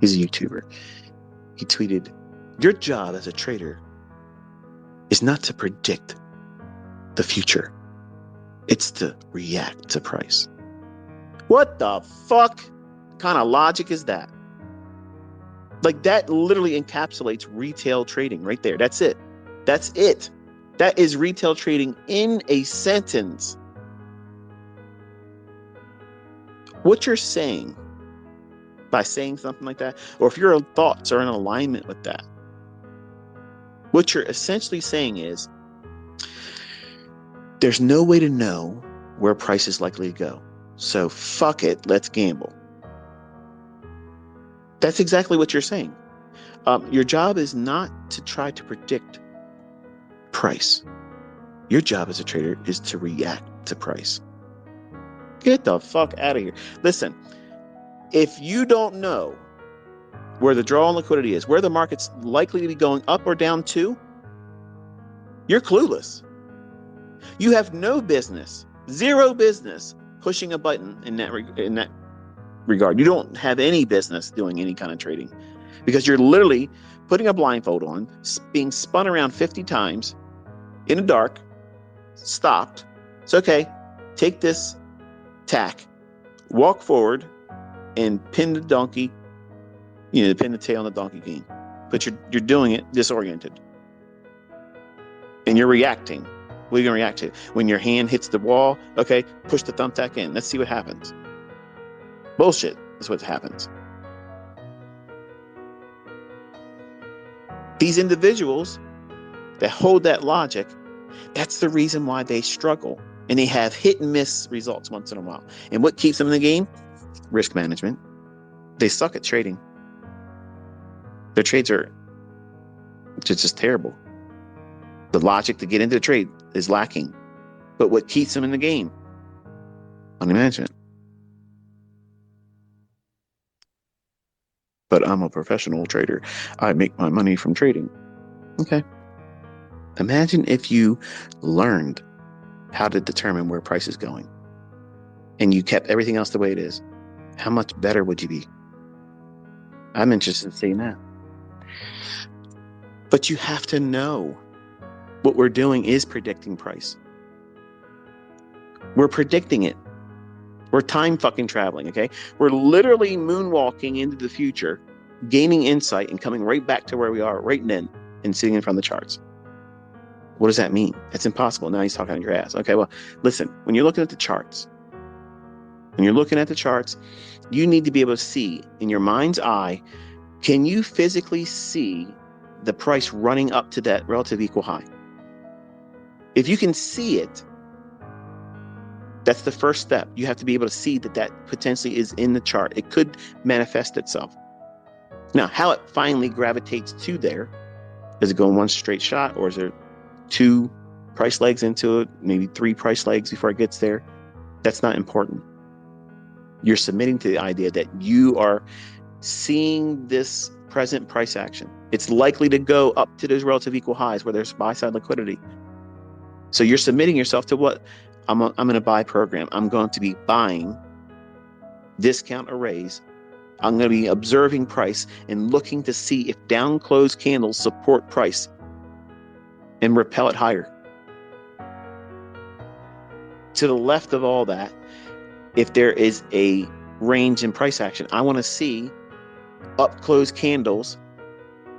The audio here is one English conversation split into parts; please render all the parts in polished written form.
He's a YouTuber. He tweeted, "Your job as a trader is not to predict the future. It's to react to price." What the fuck kind of logic is that? Like, that literally encapsulates retail trading right there. That's it. That's it. That is retail trading in a sentence. What you're saying by saying something like that, or if your thoughts are in alignment with that, what you're essentially saying is, there's no way to know where price is likely to go. So fuck it, let's gamble. That's exactly what you're saying. Your job is not to try to predict price. Your job as a trader is to react to price. Get the fuck out of here. Listen, if you don't know where the draw on liquidity is, where the market's likely to be going up or down to, you're clueless. You have no business, zero business, pushing a button in that regard. You don't have any business doing any kind of trading, because you're literally putting a blindfold on, being spun around 50 times in the dark, stopped. It's okay. Take this tack, walk forward, and pin the donkey, pin the tail on the donkey game. But you're doing it disoriented. And you're reacting. What are you going to react to? When your hand hits the wall, okay, push the thumbtack in. Let's see what happens. Bullshit is what happens. These individuals that hold that logic, that's the reason why they struggle. And they have hit and miss results once in a while. And what keeps them in the game? Risk management. They suck at trading. Their trades are just terrible. The logic to get into the trade is lacking. But what keeps them in the game? Money management. But I'm a professional trader. I make my money from trading. Okay. Imagine if you learned how to determine where price is going and you kept everything else the way it is. How much better would you be? I'm interested in seeing that. But you have to know what we're doing is predicting price. We're predicting it. We're time fucking traveling, okay? We're literally moonwalking into the future, gaining insight and coming right back to where we are right then and sitting in front of the charts. What does that mean? That's impossible. Now he's talking out of your ass. Okay, well, listen, when you're looking at the charts, you need to be able to see in your mind's eye, can you physically see the price running up to that relative equal high? If you can see it, that's the first step. You have to be able to see that potentially is in the chart. It could manifest itself. Now, how it finally gravitates to there, does it go in one straight shot, or is there 2 price legs into it, maybe 3 price legs before it gets there? That's not important. You're submitting to the idea that you are seeing this present price action. It's likely to go up to those relative equal highs where there's buy-side liquidity. So you're submitting yourself to what? I'm in a buy program. I'm going to be buying discount arrays. I'm going to be observing price and looking to see if down closed candles support price and repel it higher. To the left of all that, if there is a range in price action, I want to see up closed candles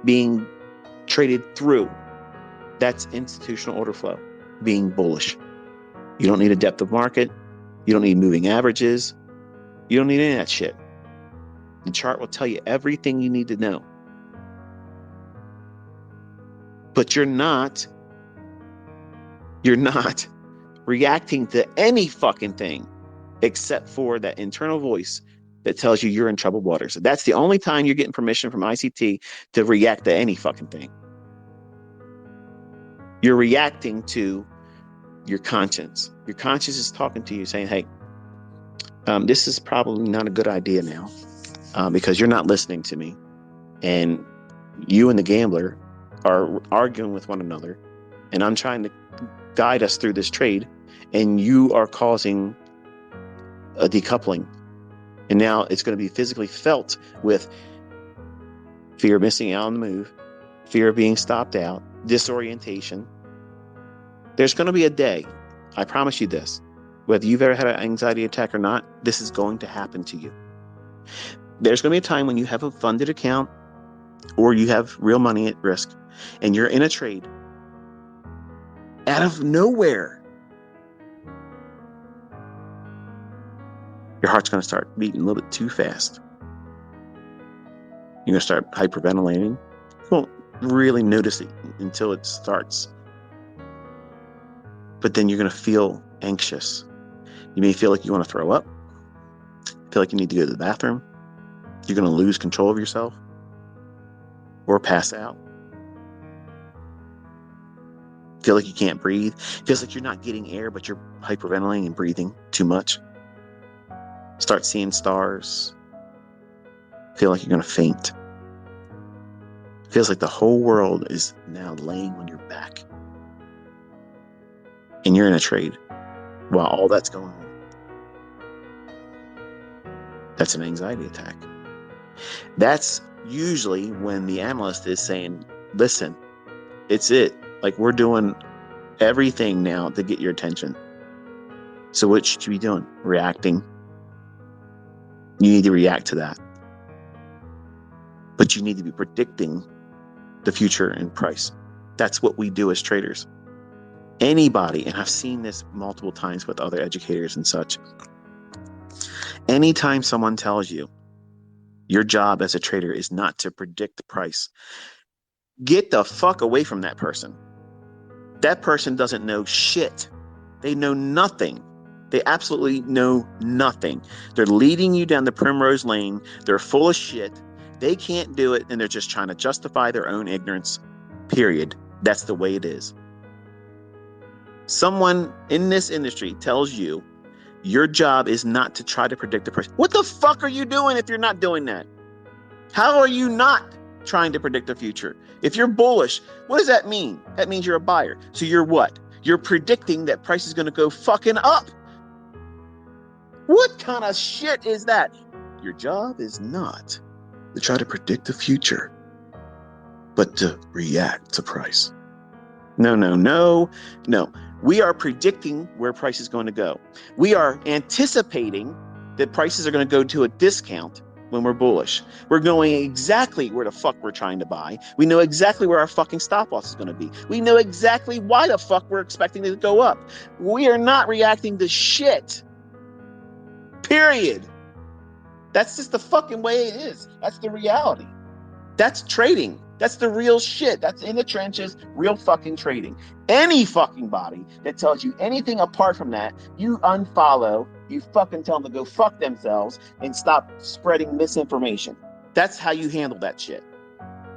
being traded through. That's institutional order flow being bullish. You don't need a depth of market. You don't need moving averages. You don't need any of that shit. The chart will tell you everything you need to know. But you're not reacting to any fucking thing except for that internal voice that tells you you're in troubled waters. So that's the only time you're getting permission from ICT to react to any fucking thing. You're reacting to your conscience. Your conscience is talking to you saying, hey, this is probably not a good idea now because you're not listening to me. And you and the gambler are arguing with one another. And I'm trying to guide us through this trade. And you are causing a decoupling. And now it's going to be physically felt with fear of missing out on the move, fear of being stopped out, disorientation. There's going to be a day, I promise you this, whether you've ever had an anxiety attack or not, this is going to happen to you. There's going to be a time when you have a funded account or you have real money at risk and you're in a trade. Out of nowhere, your heart's going to start beating a little bit too fast. You're going to start hyperventilating. You won't really notice it until it starts. But then you're going to feel anxious. You may feel like you want to throw up, feel like you need to go to the bathroom. You're going to lose control of yourself or pass out. Feel like you can't breathe. Feels like you're not getting air, but you're hyperventilating and breathing too much. Start seeing stars. Feel like you're going to faint. Feels like the whole world is now laying on your back. And you're in a trade while all that's going on. That's an anxiety attack. That's usually when the analyst is saying, listen, it's it. Like, we're doing everything now to get your attention. So what should you be doing? Reacting. You need to react to that. But you need to be predicting the future in price. That's what we do as traders. Anybody, and I've seen this multiple times with other educators and such. Anytime someone tells you your job as a trader is not to predict the price, get the fuck away from that person. That person doesn't know shit. They know nothing. They absolutely know nothing. They're leading you down the primrose lane. They're full of shit. They can't do it, and they're just trying to justify their own ignorance, period. That's the way it is. Someone in this industry tells you your job is not to try to predict the price. What the fuck are you doing if you're not doing that? How are you not trying to predict the future? If you're bullish, what does that mean? That means you're a buyer. So you're what? You're predicting that price is going to go fucking up. What kind of shit is that? Your job is not to try to predict the future, but to react to price. No. We are predicting where price is going to go. We are anticipating that prices are going to go to a discount when we're bullish. We're knowing exactly where the fuck we're trying to buy. We know exactly where our fucking stop loss is going to be. We know exactly why the fuck we're expecting it to go up. We are not reacting to shit. Period. That's just the fucking way it is. That's the reality. That's trading. That's the real shit. That's in the trenches, real fucking trading. Any fucking body that tells you anything apart from that, you unfollow, you fucking tell them to go fuck themselves and stop spreading misinformation. That's how you handle that shit.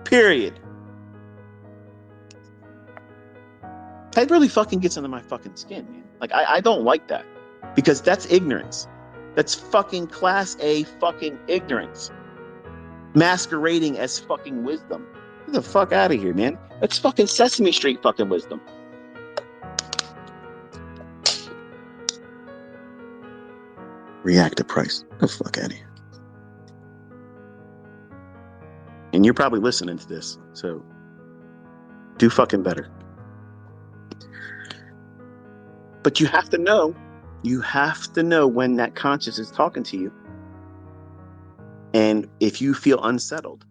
Period. That really fucking gets under my fucking skin, man. Like, I don't like that. Because that's ignorance. That's fucking class A fucking ignorance. Masquerading as fucking wisdom. Get the fuck out of here, man. That's fucking Sesame Street fucking wisdom. React to price. Get the fuck out of here. And you're probably listening to this, so do fucking better. But you have to know when that conscious is talking to you. And if you feel unsettled,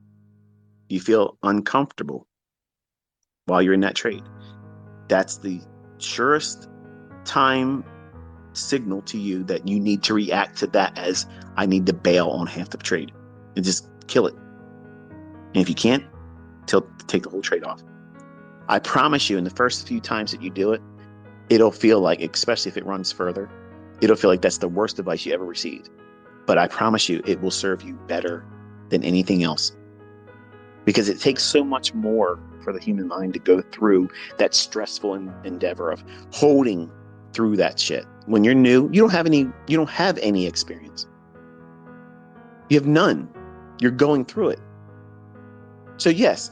you feel uncomfortable while you're in that trade, that's the surest time signal to you that you need to react to that as, I need to bail on half the trade and just kill it. And if you can't, take the whole trade off. I promise you, in the first few times that you do it, it'll feel like, especially if it runs further, it'll feel like that's the worst advice you ever received. But I promise you, it will serve you better than anything else. Because it takes so much more for the human mind to go through that stressful endeavor of holding through that shit. When you're new, you don't have any experience. You have none. You're going through it. So yes,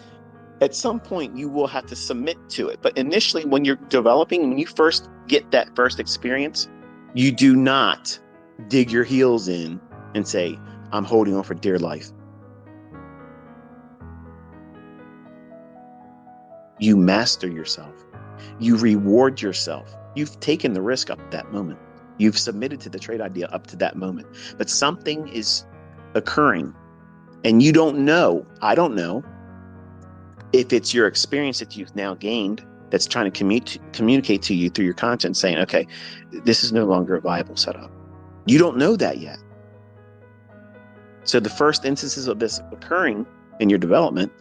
at some point you will have to submit to it. But initially, when you're developing, when you first get that first experience, you do not dig your heels in and say, I'm holding on for dear life. You master yourself. You reward yourself. You've taken the risk up to that moment. You've submitted to the trade idea up to that moment. But something is occurring and you don't know. I don't know if it's your experience that you've now gained that's trying to communicate to you through your content saying, okay, this is no longer a viable setup. You don't know that yet. So the first instances of this occurring in your development,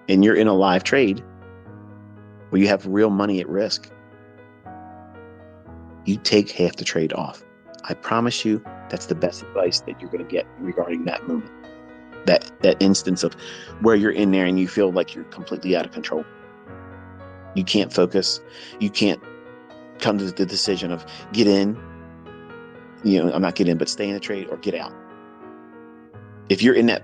and you're in a live trade where you have real money at risk, you take half the trade off. I promise you that's the best advice that you're going to get regarding that moment. That instance of where you're in there and you feel like you're completely out of control. You can't focus. You can't come to the decision of get in, I'm not get in, but stay in the trade or get out. If you're in that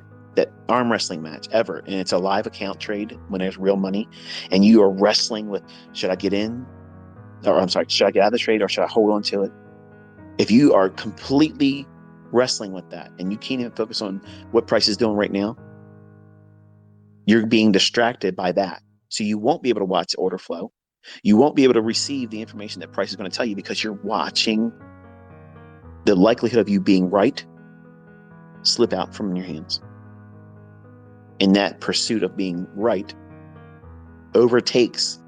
arm wrestling match ever, and it's a live account trade when there's real money, and you are wrestling with, should I get in? Or should I get out of the trade or should I hold on to it? If you are completely wrestling with that and you can't even focus on what price is doing right now, you're being distracted by that. So you won't be able to watch order flow. You won't be able to receive the information that price is going to tell you because you're watching the likelihood of you being right slip out from your hands. And that pursuit of being right overtakes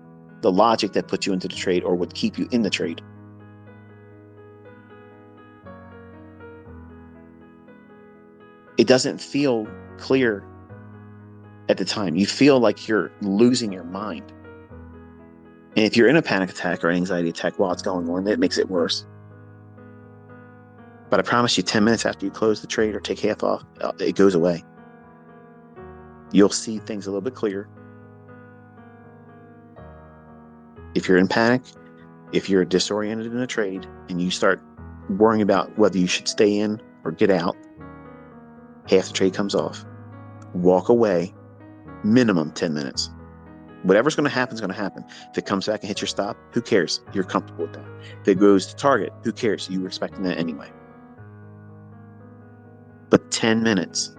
the logic that puts you into the trade or would keep you in the trade. It doesn't feel clear at the time. You feel like you're losing your mind. And if you're in a panic attack or anxiety attack while it's going on, that makes it worse. But I promise you, 10 minutes after you close the trade or take half off, it goes away. You'll see things a little bit clearer. If you're in panic, if you're disoriented in a trade and you start worrying about whether you should stay in or get out, half the trade comes off. Walk away, minimum 10 minutes. Whatever's going to happen is going to happen. If it comes back and hits your stop, who cares? You're comfortable with that. If it goes to target, who cares? You were expecting that anyway. But 10 minutes.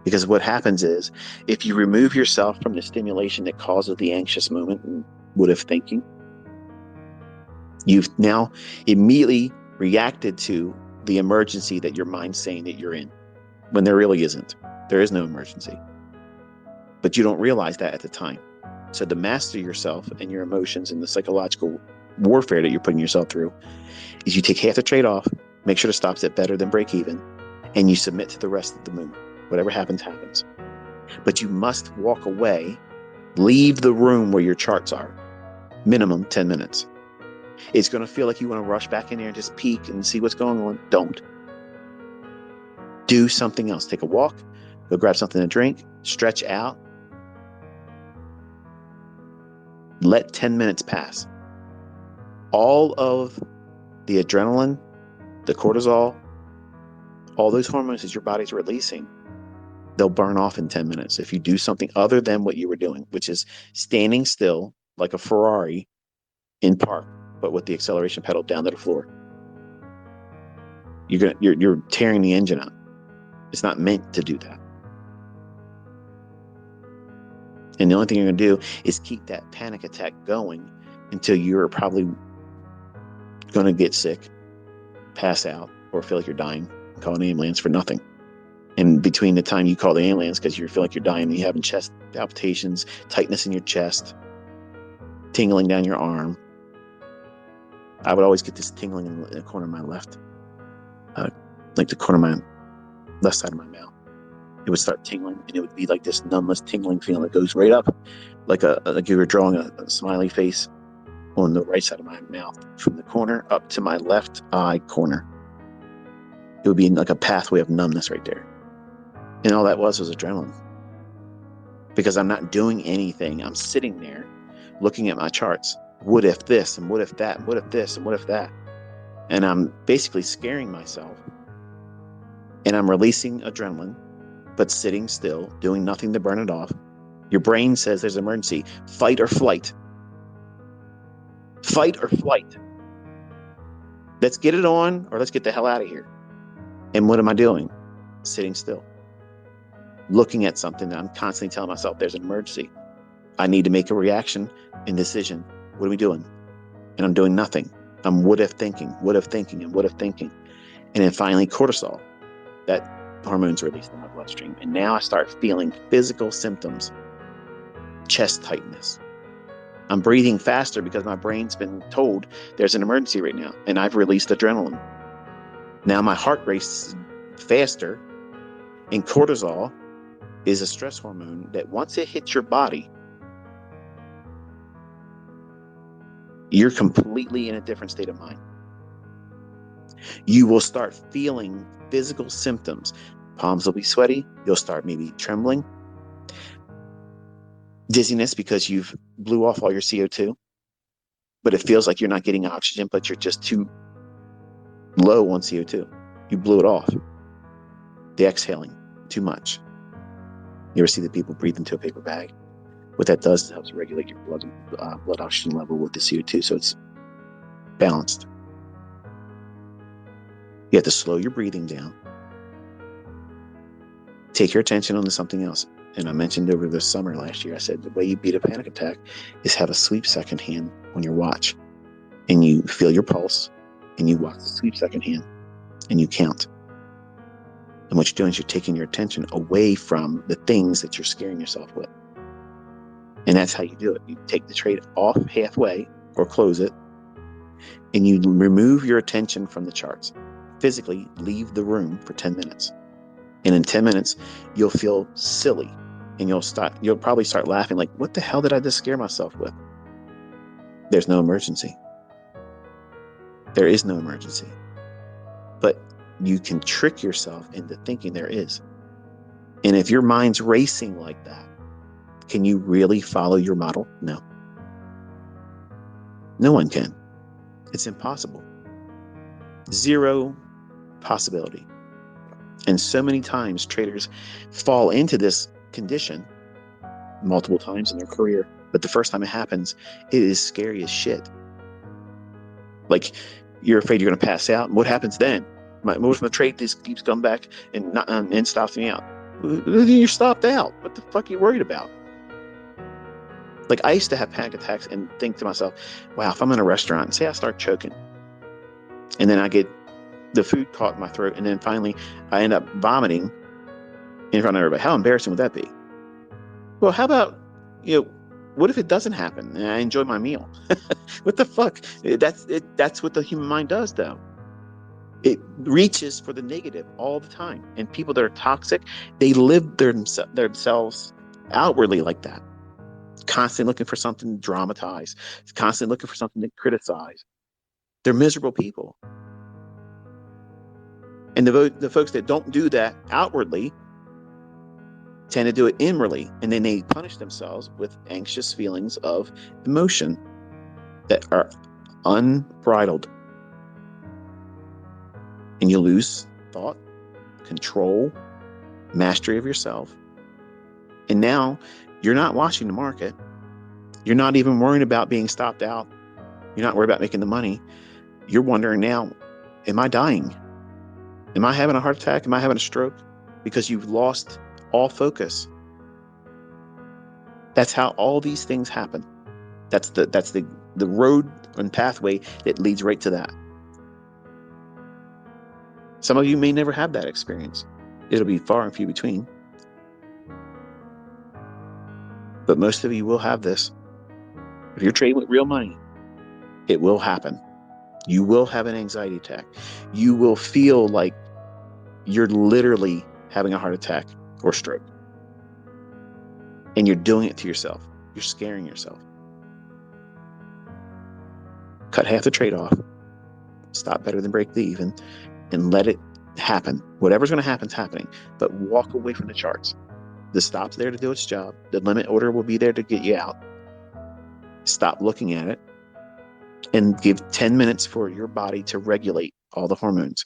Because what happens is, if you remove yourself from the stimulation that causes the anxious moment and what-if thinking, you've now immediately reacted to the emergency that your mind's saying that you're in, when there really isn't. There is no emergency. But you don't realize that at the time. So to master yourself and your emotions and the psychological warfare that you're putting yourself through is you take half the trade off, make sure the stop's at better than break even, and you submit to the rest of the movement. Whatever happens, happens. But you must walk away, leave the room where your charts are, minimum 10 minutes. It's going to feel like you want to rush back in there and just peek and see what's going on. Don't. Do something else. Take a walk, go grab something to drink, stretch out. Let 10 minutes pass. All of the adrenaline, the cortisol, all those hormones that your body's releasing, they'll burn off in 10 minutes if you do something other than what you were doing, which is standing still like a Ferrari in park, but with the acceleration pedal down to the floor. You're tearing the engine out. It's not meant to do that. And the only thing you're going to do is keep that panic attack going until you're probably going to get sick, pass out, or feel like you're dying, and call an ambulance for nothing. And between the time you call the ambulance because you feel like you're dying and you're having chest palpitations, tightness in your chest, tingling down your arm. I would always get this tingling in the corner of my left, like the corner of my left side of my mouth. It would start tingling, and it would be like this numbness, tingling feeling that goes right up, like you were drawing a smiley face on the right side of my mouth, from the corner up to my left eye corner. It would be like a pathway of numbness right there. And all that was adrenaline. Because I'm not doing anything. I'm sitting there looking at my charts. What if this, and what if that, and what if this, and what if that? And I'm basically scaring myself. And I'm releasing adrenaline, but sitting still, doing nothing to burn it off. Your brain says there's an emergency. Fight or flight. Fight or flight. Let's get it on, or let's get the hell out of here. And what am I doing? Sitting still. Looking at something that I'm constantly telling myself there's an emergency. I need to make a reaction and decision. What are we doing? And I'm doing nothing. I'm what if thinking, and what if thinking. And then finally cortisol, that hormone's released in my bloodstream. And now I start feeling physical symptoms, chest tightness. I'm breathing faster because my brain's been told there's an emergency right now, and I've released adrenaline. Now my heart races faster, and cortisol is a stress hormone that once it hits your body, you're completely in a different state of mind. You will start feeling physical symptoms. Palms will be sweaty. You'll start maybe trembling. Dizziness because you've blew off all your CO2, but it feels like you're not getting oxygen, but you're just too low on CO2. You blew it off. The exhaling, too much. You ever see the people breathe into a paper bag? What that does is it helps regulate your blood oxygen level with the CO2, so it's balanced. You have to slow your breathing down. Take your attention onto something else. And I mentioned over the summer last year, I said the way you beat a panic attack is have a sweep second hand on your watch. And you feel your pulse, and you watch the sweep second hand, and you count. And what you're doing is you're taking your attention away from the things that you're scaring yourself with. And that's how you do it. You take the trade off halfway or close it, and you remove your attention from the charts. Physically leave the room for 10 minutes. And in 10 minutes, you'll feel silly, and you'll probably start laughing like, what the hell did I just scare myself with? There's no emergency. There is no emergency. But you can trick yourself into thinking there is. And if your mind's racing like that, can you really follow your model? No. No one can. It's impossible. Zero possibility. And so many times traders fall into this condition multiple times in their career. But the first time it happens, it is scary as shit. Like, you're afraid you're going to pass out. And what happens then? What if the trade just keeps coming back and stops me out? You're stopped out. What the fuck are you worried about? Like, I used to have panic attacks and think to myself, wow, if I'm in a restaurant and say I start choking, and then I get the food caught in my throat, and then finally I end up vomiting in front of everybody. How embarrassing would that be? Well, how about, what if it doesn't happen and I enjoy my meal? What the fuck? That's what the human mind does, though. It reaches for the negative all the time. And people that are toxic, they live themselves outwardly like that. Constantly looking for something to dramatize. Constantly looking for something to criticize. They're miserable people. And the folks that don't do that outwardly tend to do it inwardly, and then they punish themselves with anxious feelings of emotion that are unbridled. And you lose thought, control, mastery of yourself. And now you're not watching the market. You're not even worrying about being stopped out. You're not worried about making the money. You're wondering now, am I dying? Am I having a heart attack? Am I having a stroke? Because you've lost all focus. That's how all these things happen. That's the road and pathway that leads right to that. Some of you may never have that experience. It'll be far and few between. But most of you will have this. If you're trading with real money, it will happen. You will have an anxiety attack. You will feel like you're literally having a heart attack or stroke. And you're doing it to yourself. You're scaring yourself. Cut half the trade off. Stop better than break the even. And let it happen. Whatever's going to happen is happening. But walk away from the charts. The stop's there to do its job. The limit order will be there to get you out. Stop looking at it. And give 10 minutes for your body to regulate all the hormones.